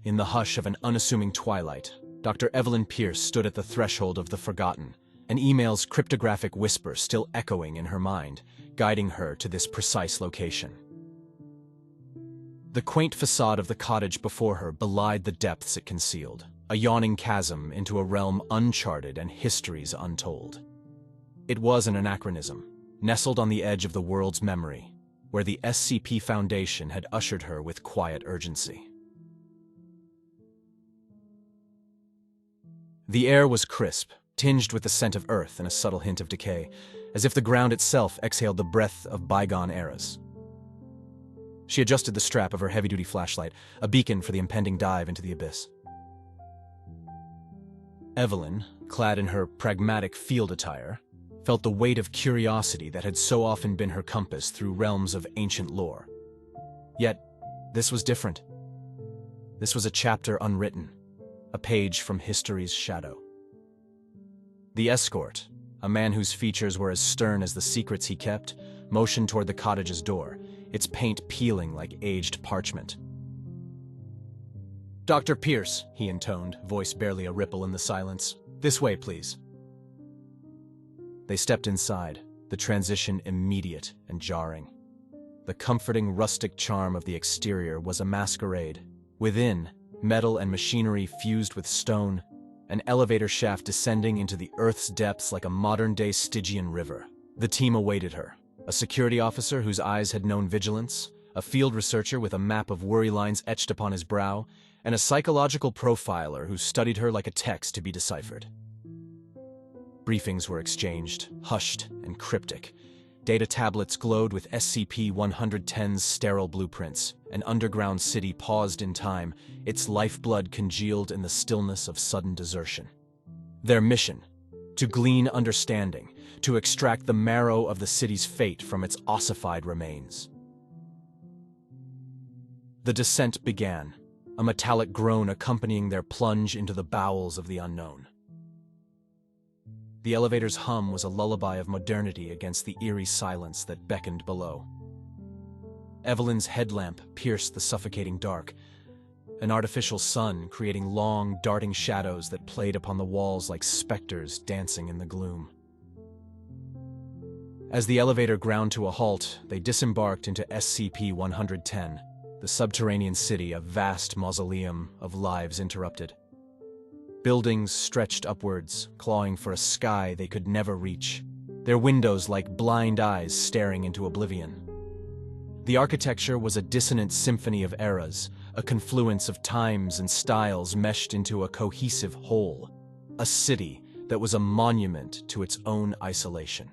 In the hush of an unassuming twilight, Dr. Evelyn Pierce stood at the threshold of the forgotten, an email's cryptographic whisper still echoing in her mind, guiding her to this precise location. The quaint facade of the cottage before her belied the depths it concealed, a yawning chasm into a realm uncharted and histories untold. It was an anachronism, nestled on the edge of the world's memory, where the SCP Foundation had ushered her with quiet urgency. The air was crisp, tinged with the scent of earth and a subtle hint of decay, as if the ground itself exhaled the breath of bygone eras. She adjusted the strap of her heavy-duty flashlight, a beacon for the impending dive into the abyss. Evelyn, clad in her pragmatic field attire, felt the weight of curiosity that had so often been her compass through realms of ancient lore. Yet, this was different. This was a chapter unwritten, a page from history's shadow. The escort, a man whose features were as stern as the secrets he kept, motioned toward the cottage's door, its paint peeling like aged parchment. "Dr. Pierce," he intoned, voice barely a ripple in the silence. "This way, please." They stepped inside, the transition immediate and jarring. The comforting rustic charm of the exterior was a masquerade. Within, metal and machinery fused with stone, an elevator shaft descending into the Earth's depths like a modern-day Stygian river. The team awaited her, a security officer whose eyes had known vigilance, a field researcher with a map of worry lines etched upon his brow, and a psychological profiler who studied her like a text to be deciphered. Briefings were exchanged, hushed and cryptic. Data tablets glowed with SCP-110's sterile blueprints. An underground city paused in time, its lifeblood congealed in the stillness of sudden desertion. Their mission: to glean understanding, to extract the marrow of the city's fate from its ossified remains. The descent began, a metallic groan accompanying their plunge into the bowels of the unknown. The elevator's hum was a lullaby of modernity against the eerie silence that beckoned below. Evelyn's headlamp pierced the suffocating dark, an artificial sun creating long, darting shadows that played upon the walls like specters dancing in the gloom. As the elevator ground to a halt, they disembarked into SCP-110, the Subterranean City, a vast mausoleum of lives interrupted. Buildings stretched upwards, clawing for a sky they could never reach, their windows like blind eyes staring into oblivion. The architecture was a dissonant symphony of eras, a confluence of times and styles meshed into a cohesive whole, a city that was a monument to its own isolation.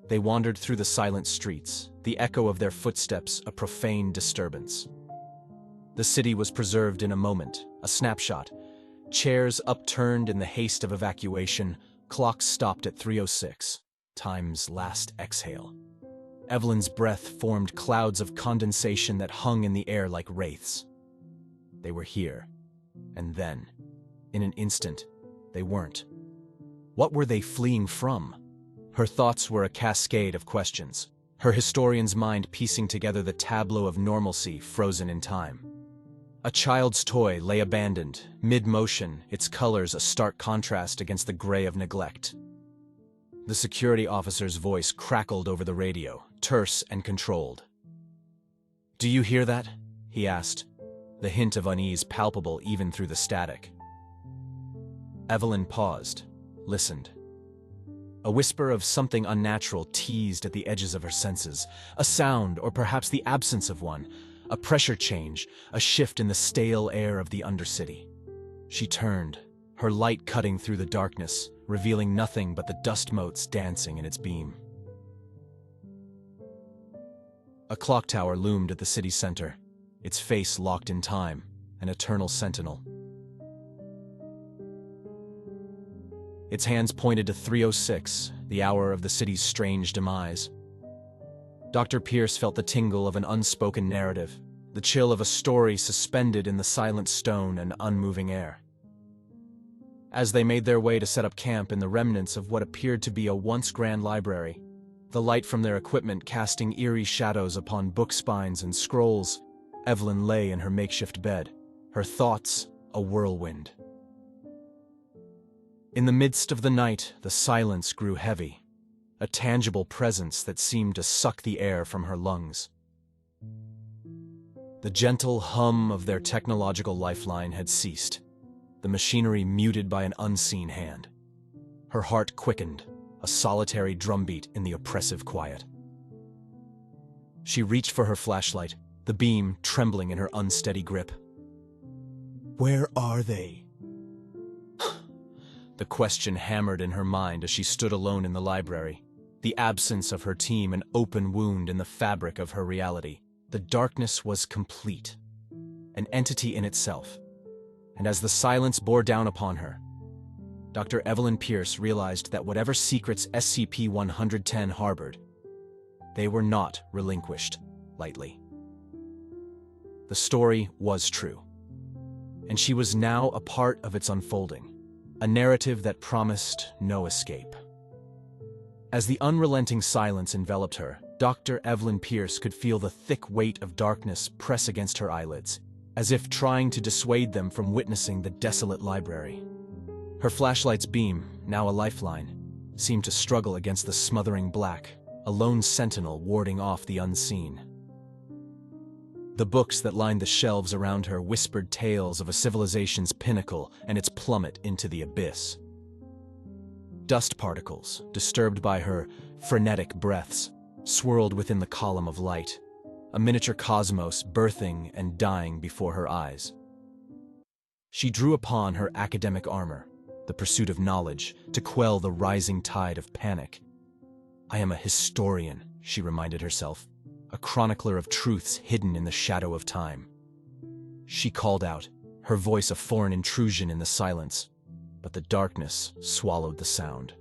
They wandered through the silent streets, the echo of their footsteps a profane disturbance. The city was preserved in a moment, a snapshot. Chairs upturned in the haste of evacuation, clocks stopped at 3:06, time's last exhale. Evelyn's breath formed clouds of condensation that hung in the air like wraiths. They were here, and then, in an instant, they weren't. What were they fleeing from? Her thoughts were a cascade of questions, her historian's mind piecing together the tableau of normalcy frozen in time. A child's toy lay abandoned, mid-motion, its colors a stark contrast against the gray of neglect. The security officer's voice crackled over the radio, terse and controlled. "Do you hear that?" he asked, the hint of unease palpable even through the static. Evelyn paused, listened. A whisper of something unnatural teased at the edges of her senses, a sound, or perhaps the absence of one, a pressure change, a shift in the stale air of the Undercity. She turned, her light cutting through the darkness, revealing nothing but the dust motes dancing in its beam. A clock tower loomed at the city center, its face locked in time, an eternal sentinel. Its hands pointed to 3:06, the hour of the city's strange demise. Dr. Pierce felt the tingle of an unspoken narrative, the chill of a story suspended in the silent stone and unmoving air. As they made their way to set up camp in the remnants of what appeared to be a once grand library, the light from their equipment casting eerie shadows upon book spines and scrolls, Evelyn lay in her makeshift bed, her thoughts a whirlwind. In the midst of the night, the silence grew heavy, a tangible presence that seemed to suck the air from her lungs. The gentle hum of their technological lifeline had ceased, the machinery muted by an unseen hand. Her heart quickened, a solitary drumbeat in the oppressive quiet. She reached for her flashlight, the beam trembling in her unsteady grip. Where are they? The question hammered in her mind as she stood alone in the library, the absence of her team an open wound in the fabric of her reality. The darkness was complete, an entity in itself. And as the silence bore down upon her, Dr. Evelyn Pierce realized that whatever secrets SCP-110 harbored, they were not relinquished lightly. The story was true, and she was now a part of its unfolding, a narrative that promised no escape. As the unrelenting silence enveloped her, Dr. Evelyn Pierce could feel the thick weight of darkness press against her eyelids, as if trying to dissuade them from witnessing the desolate library. Her flashlight's beam, now a lifeline, seemed to struggle against the smothering black, a lone sentinel warding off the unseen. The books that lined the shelves around her whispered tales of a civilization's pinnacle and its plummet into the abyss. Dust particles, disturbed by her frenetic breaths, swirled within the column of light, a miniature cosmos birthing and dying before her eyes. She drew upon her academic armor, the pursuit of knowledge, to quell the rising tide of panic. I am a historian, she reminded herself, a chronicler of truths hidden in the shadow of time. She called out, her voice a foreign intrusion in the silence, but the darkness swallowed the sound.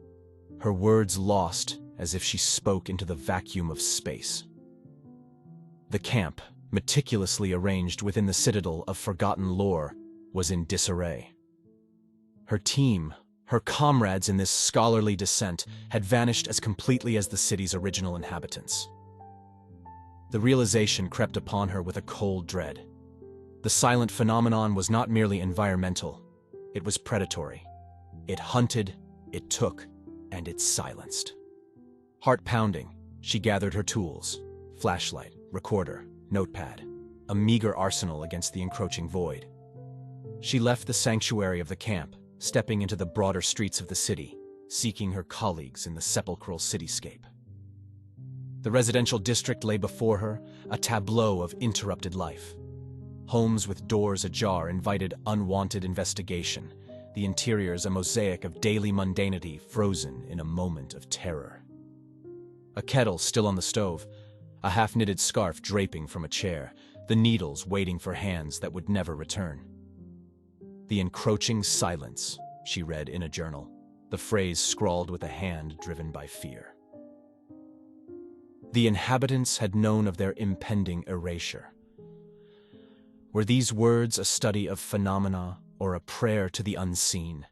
Her words lost as if she spoke into the vacuum of space. The camp, meticulously arranged within the citadel of forgotten lore, was in disarray. Her team, her comrades in this scholarly descent, had vanished as completely as the city's original inhabitants. The realization crept upon her with a cold dread. The silent phenomenon was not merely environmental, it was predatory. It hunted, it took, and it silenced. Heart pounding, she gathered her tools, flashlight, recorder, notepad, a meager arsenal against the encroaching void. She left the sanctuary of the camp, stepping into the broader streets of the city, seeking her colleagues in the sepulchral cityscape. The residential district lay before her, a tableau of interrupted life. Homes with doors ajar invited unwanted investigation, the interiors a mosaic of daily mundanity frozen in a moment of terror. A kettle still on the stove, a half-knitted scarf draping from a chair, the needles waiting for hands that would never return. The encroaching silence, she read in a journal, the phrase scrawled with a hand driven by fear. The inhabitants had known of their impending erasure. Were these words a study of phenomena or a prayer to the unseen?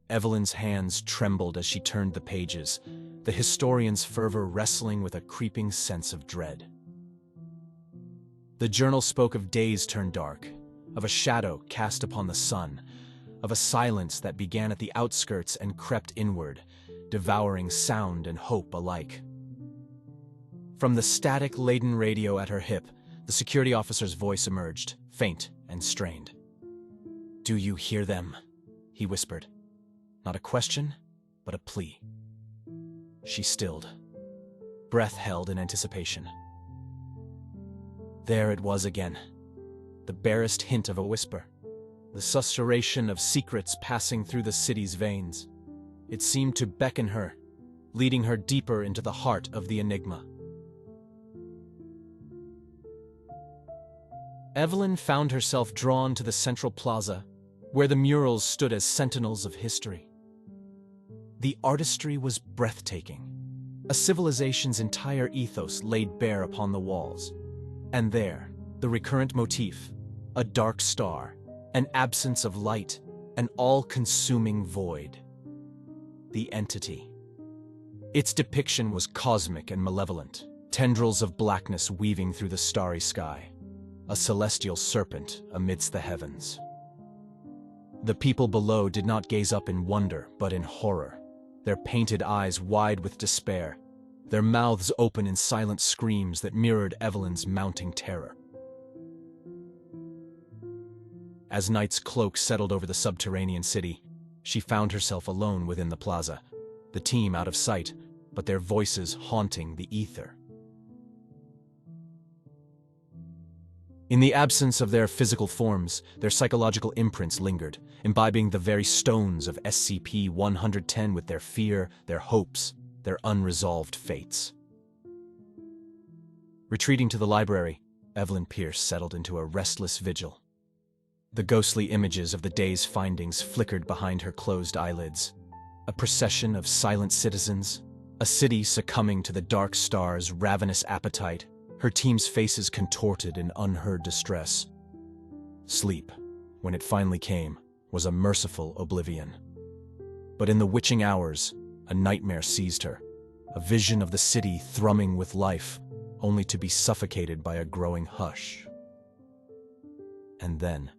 Evelyn's hands trembled as she turned the pages, the historian's fervor wrestling with a creeping sense of dread. The journal spoke of days turned dark, of a shadow cast upon the sun, of a silence that began at the outskirts and crept inward, devouring sound and hope alike. From the static-laden radio at her hip, the security officer's voice emerged, faint and strained. "Do you hear them?" he whispered. Not a question, but a plea. She stilled, breath held in anticipation. There it was again, the barest hint of a whisper, the susurration of secrets passing through the city's veins. It seemed to beckon her, leading her deeper into the heart of the enigma. Evelyn found herself drawn to the central plaza, where the murals stood as sentinels of history. The artistry was breathtaking, a civilization's entire ethos laid bare upon the walls. And there, the recurrent motif, a dark star, an absence of light, an all-consuming void. The entity. Its depiction was cosmic and malevolent, tendrils of blackness weaving through the starry sky. a celestial serpent amidst the heavens. The people below did not gaze up in wonder, but in horror, their painted eyes wide with despair, their mouths open in silent screams that mirrored Evelyn's mounting terror. As night's cloak settled over the subterranean city, she found herself alone within the plaza, the team out of sight, but their voices haunting the ether. In the absence of their physical forms, their psychological imprints lingered, imbibing the very stones of SCP-110 with their fear, their hopes, their unresolved fates. Retreating to the library, Evelyn Pierce settled into a restless vigil. The ghostly images of the day's findings flickered behind her closed eyelids. A procession of silent citizens, a city succumbing to the dark star's ravenous appetite, her team's faces contorted in unheard distress. Sleep, when it finally came, was a merciful oblivion. But in the witching hours, a nightmare seized her, a vision of the city thrumming with life, only to be suffocated by a growing hush. And then,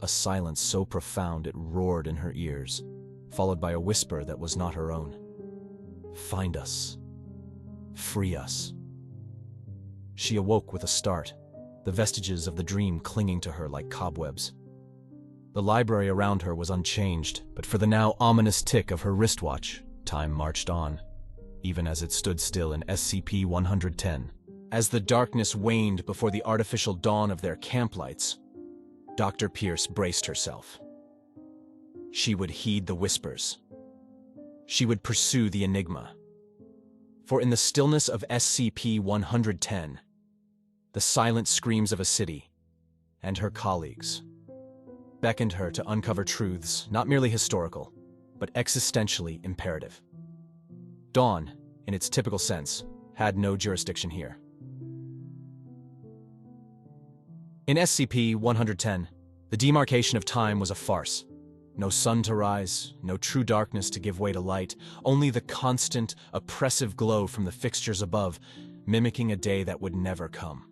a silence so profound it roared in her ears, followed by a whisper that was not her own. "Find us. Free us." She awoke with a start, the vestiges of the dream clinging to her like cobwebs. The library around her was unchanged, but for the now ominous tick of her wristwatch, time marched on, even as it stood still in SCP-110. As the darkness waned before the artificial dawn of their camp lights, Dr. Pierce braced herself. She would heed the whispers. She would pursue the enigma. For in the stillness of SCP-110, the silent screams of a city, and her colleagues, beckoned her to uncover truths not merely historical, but existentially imperative. Dawn, in its typical sense, had no jurisdiction here. In SCP-110, the demarcation of time was a farce. No sun to rise, no true darkness to give way to light, only the constant, oppressive glow from the fixtures above, mimicking a day that would never come.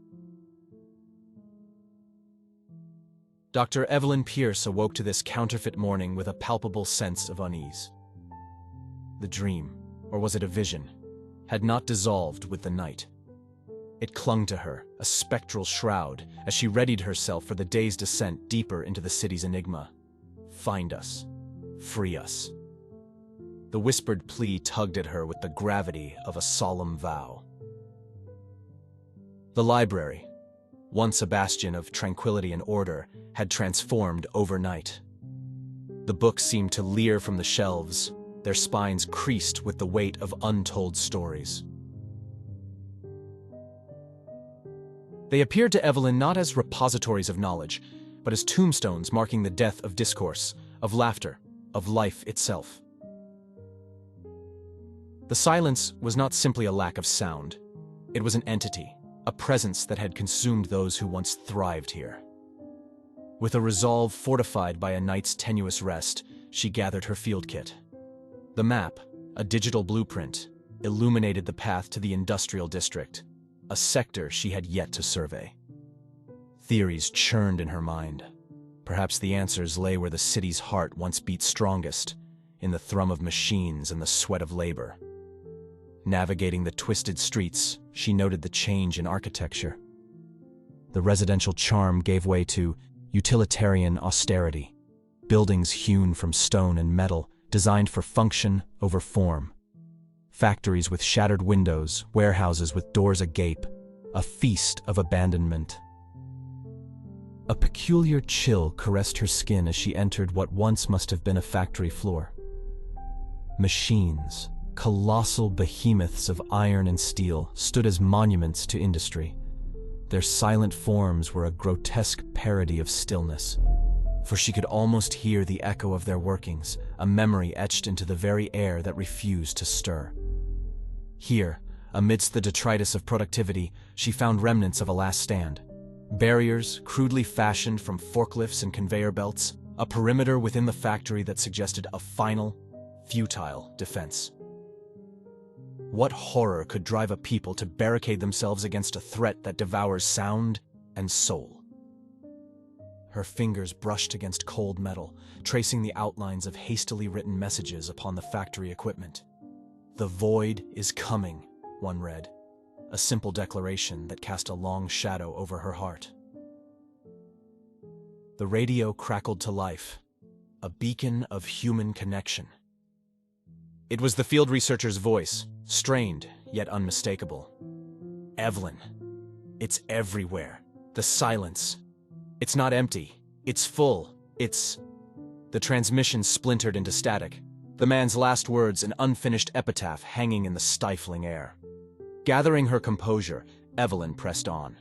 Dr. Evelyn Pierce awoke to this counterfeit morning with a palpable sense of unease. The dream, or was it a vision, had not dissolved with the night. It clung to her, a spectral shroud, as she readied herself for the day's descent deeper into the city's enigma. Find us. Free us. The whispered plea tugged at her with the gravity of a solemn vow. The library, once a bastion of tranquility and order, had transformed overnight. The books seemed to leer from the shelves, their spines creased with the weight of untold stories. They appeared to Evelyn not as repositories of knowledge, but as tombstones marking the death of discourse, of laughter, of life itself. The silence was not simply a lack of sound. It was an entity, a presence that had consumed those who once thrived here. With a resolve fortified by a night's tenuous rest, she gathered her field kit. The map, a digital blueprint, illuminated the path to the industrial district, a sector she had yet to survey. Theories churned in her mind. Perhaps the answers lay where the city's heart once beat strongest, in the thrum of machines and the sweat of labor. Navigating the twisted streets, she noted the change in architecture. The residential charm gave way to utilitarian austerity, buildings hewn from stone and metal, designed for function over form. Factories with shattered windows, warehouses with doors agape, a feast of abandonment. A peculiar chill caressed her skin as she entered what once must have been a factory floor. Machines, colossal behemoths of iron and steel, stood as monuments to industry. Their silent forms were a grotesque parody of stillness, for she could almost hear the echo of their workings, a memory etched into the very air that refused to stir. Here, amidst the detritus of productivity, she found remnants of a last stand. Barriers, crudely fashioned from forklifts and conveyor belts, a perimeter within the factory that suggested a final, futile defense. What horror could drive a people to barricade themselves against a threat that devours sound, and soul. Her fingers brushed against cold metal, tracing the outlines of hastily written messages upon the factory equipment. "The void is coming," one read, a simple declaration that cast a long shadow over her heart. The radio crackled to life, a beacon of human connection. It was the field researcher's voice, strained yet unmistakable. "Evelyn, it's everywhere. The silence. It's not empty. It's full. It's..." The transmission splintered into static, the man's last words an unfinished epitaph hanging in the stifling air. Gathering her composure, Evelyn pressed on.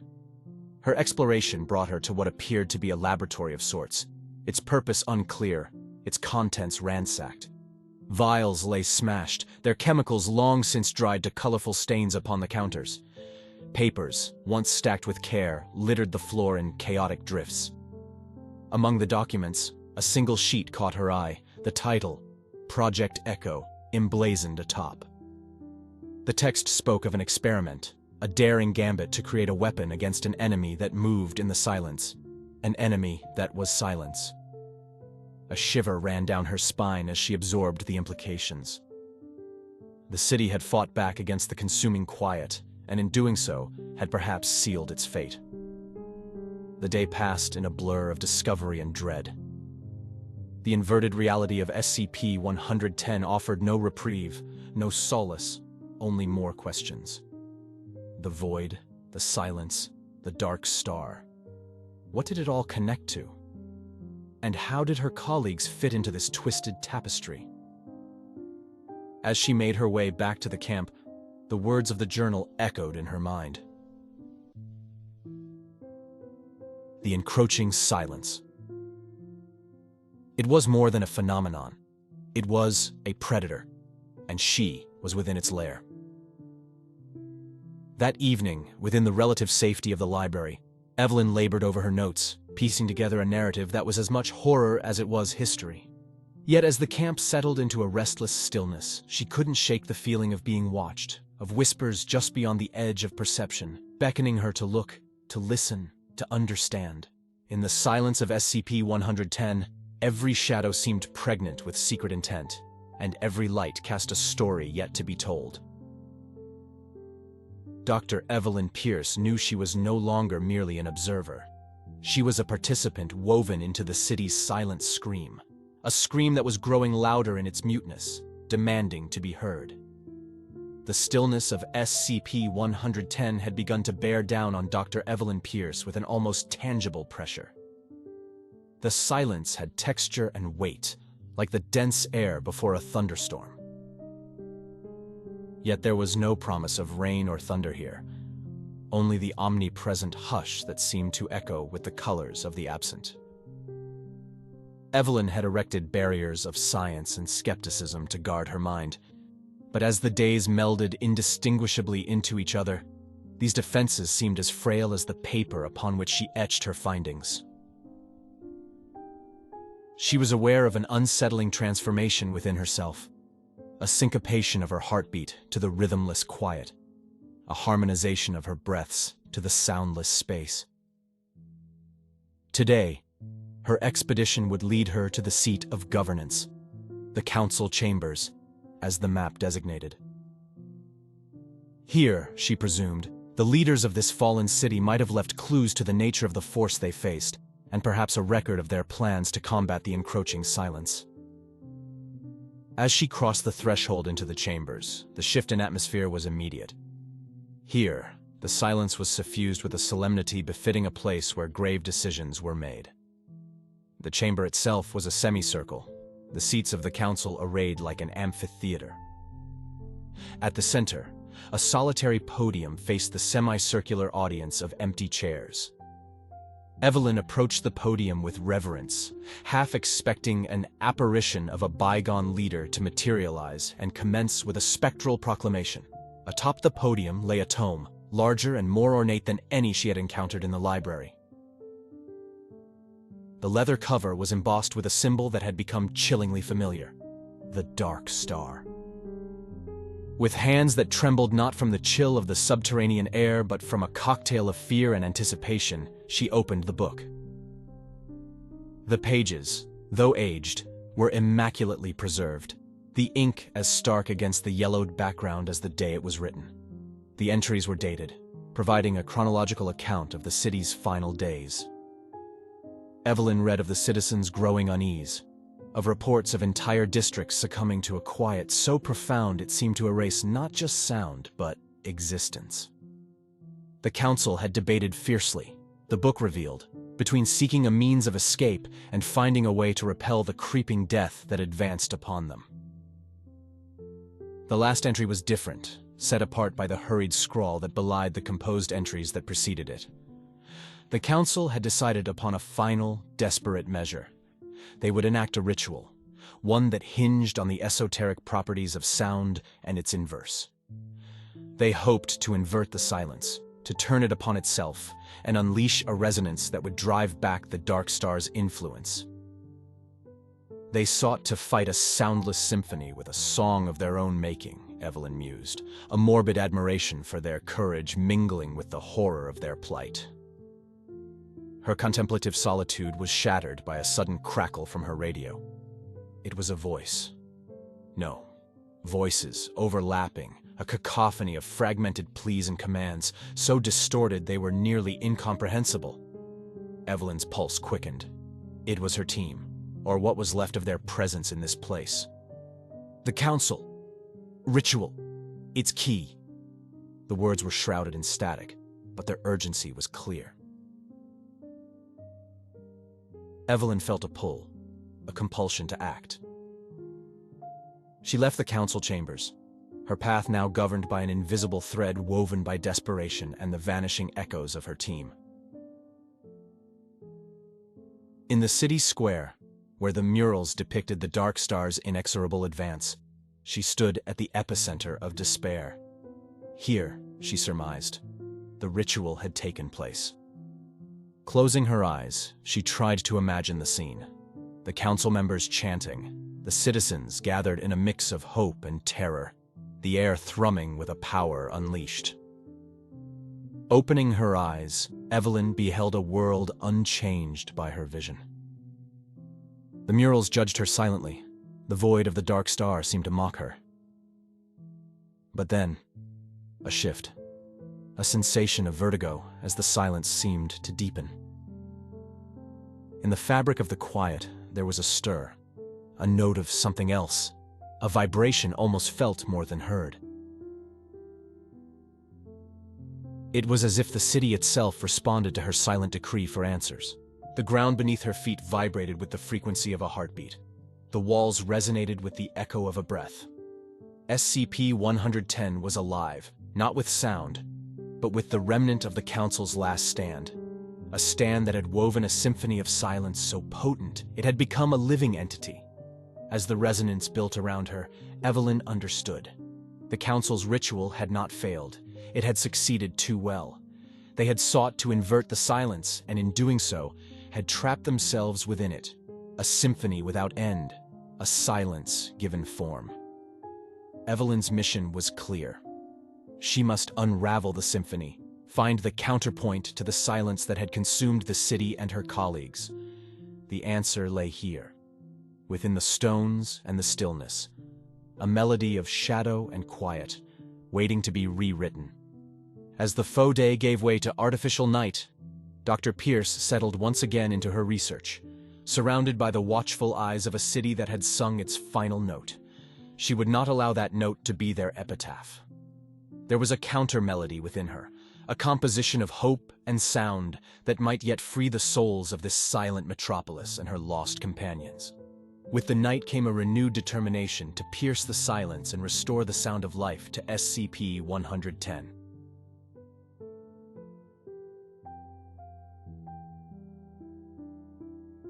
Her exploration brought her to what appeared to be a laboratory of sorts, its purpose unclear, its contents ransacked. Vials lay smashed, their chemicals long since dried to colorful stains upon the counters. Papers, once stacked with care, littered the floor in chaotic drifts. Among the documents, a single sheet caught her eye, the title, Project Echo, emblazoned atop. The text spoke of an experiment, a daring gambit to create a weapon against an enemy that moved in the silence, an enemy that was silence. A shiver ran down her spine as she absorbed the implications. The city had fought back against the consuming quiet, and in doing so, had perhaps sealed its fate. The day passed in a blur of discovery and dread. The inverted reality of SCP-110 offered no reprieve, no solace, only more questions. The void, the silence, the dark star. What did it all connect to? And how did her colleagues fit into this twisted tapestry? As she made her way back to the camp, the words of the journal echoed in her mind. The encroaching silence. It was more than a phenomenon. It was a predator, and she was within its lair. That evening, within the relative safety of the library, Evelyn labored over her notes, piecing together a narrative that was as much horror as it was history. Yet as the camp settled into a restless stillness, she couldn't shake the feeling of being watched, of whispers just beyond the edge of perception, beckoning her to look, to listen, to understand. In the silence of SCP-110, every shadow seemed pregnant with secret intent, and every light cast a story yet to be told. Dr. Evelyn Pierce knew she was no longer merely an observer. She was a participant woven into the city's silent scream, a scream that was growing louder in its muteness, demanding to be heard. The stillness of SCP-110 had begun to bear down on Dr. Evelyn Pierce with an almost tangible pressure. The silence had texture and weight, like the dense air before a thunderstorm. Yet there was no promise of rain or thunder here, only the omnipresent hush that seemed to echo with the colors of the absent. Evelyn had erected barriers of science and skepticism to guard her mind, but as the days melded indistinguishably into each other, these defenses seemed as frail as the paper upon which she etched her findings. She was aware of an unsettling transformation within herself, a syncopation of her heartbeat to the rhythmless quiet, a harmonization of her breaths to the soundless space. Today, her expedition would lead her to the seat of governance, the council chambers, as the map designated. Here, she presumed, the leaders of this fallen city might have left clues to the nature of the force they faced, and perhaps a record of their plans to combat the encroaching silence. As she crossed the threshold into the chambers, the shift in atmosphere was immediate. Here, the silence was suffused with a solemnity befitting a place where grave decisions were made. The chamber itself was a semicircle, the seats of the council arrayed like an amphitheater. At the center, a solitary podium faced the semicircular audience of empty chairs. Evelyn approached the podium with reverence, half expecting an apparition of a bygone leader to materialize and commence with a spectral proclamation. Atop the podium lay a tome, larger and more ornate than any she had encountered in the library. The leather cover was embossed with a symbol that had become chillingly familiar: the Dark Star. With hands that trembled not from the chill of the subterranean air but from a cocktail of fear and anticipation, she opened the book. The pages, though aged, were immaculately preserved, the ink as stark against the yellowed background as the day it was written. The entries were dated, providing a chronological account of the city's final days. Evelyn read of the citizens' growing unease, of reports of entire districts succumbing to a quiet so profound it seemed to erase not just sound, but existence. The council had debated fiercely, the book revealed, between seeking a means of escape and finding a way to repel the creeping death that advanced upon them. The last entry was different, set apart by the hurried scrawl that belied the composed entries that preceded it. The council had decided upon a final, desperate measure. They would enact a ritual, one that hinged on the esoteric properties of sound and its inverse. They hoped to invert the silence, to turn it upon itself, and unleash a resonance that would drive back the Dark Star's influence. They sought to fight a soundless symphony with a song of their own making, Evelyn mused, a morbid admiration for their courage mingling with the horror of their plight. Her contemplative solitude was shattered by a sudden crackle from her radio. It was a voice. No, voices overlapping, a cacophony of fragmented pleas and commands, so distorted they were nearly incomprehensible. Evelyn's pulse quickened. It was her team, or what was left of their presence in this place. The council. Ritual. Its key. The words were shrouded in static, but their urgency was clear. Evelyn felt a pull, a compulsion to act. She left the council chambers, her path now governed by an invisible thread woven by desperation and the vanishing echoes of her team. In the city square, where the murals depicted the Dark Star's inexorable advance, she stood at the epicenter of despair. Here, she surmised, the ritual had taken place. Closing her eyes, she tried to imagine the scene. The council members chanting, the citizens gathered in a mix of hope and terror, the air thrumming with a power unleashed. Opening her eyes, Evelyn beheld a world unchanged by her vision. The murals judged her silently. The void of the Dark Star seemed to mock her. But then, a shift. A sensation of vertigo as the silence seemed to deepen. In the fabric of the quiet, there was a stir, a note of something else, a vibration almost felt more than heard. It was as if the city itself responded to her silent decree for answers. The ground beneath her feet vibrated with the frequency of a heartbeat. The walls resonated with the echo of a breath. SCP-110 was alive, not with sound, but with the remnant of the Council's last stand. A stand that had woven a symphony of silence so potent it had become a living entity. As the resonance built around her, Evelyn understood. The Council's ritual had not failed. It had succeeded too well. They had sought to invert the silence, and in doing so, had trapped themselves within it. A symphony without end, a silence given form. Evelyn's mission was clear. She must unravel the symphony, find the counterpoint to the silence that had consumed the city and her colleagues. The answer lay here, within the stones and the stillness, a melody of shadow and quiet, waiting to be rewritten. As the faux day gave way to artificial night, Dr. Pierce settled once again into her research, surrounded by the watchful eyes of a city that had sung its final note. She would not allow that note to be their epitaph. There was a counter-melody within her, a composition of hope and sound that might yet free the souls of this silent metropolis and her lost companions. With the night came a renewed determination to pierce the silence and restore the sound of life to SCP-110.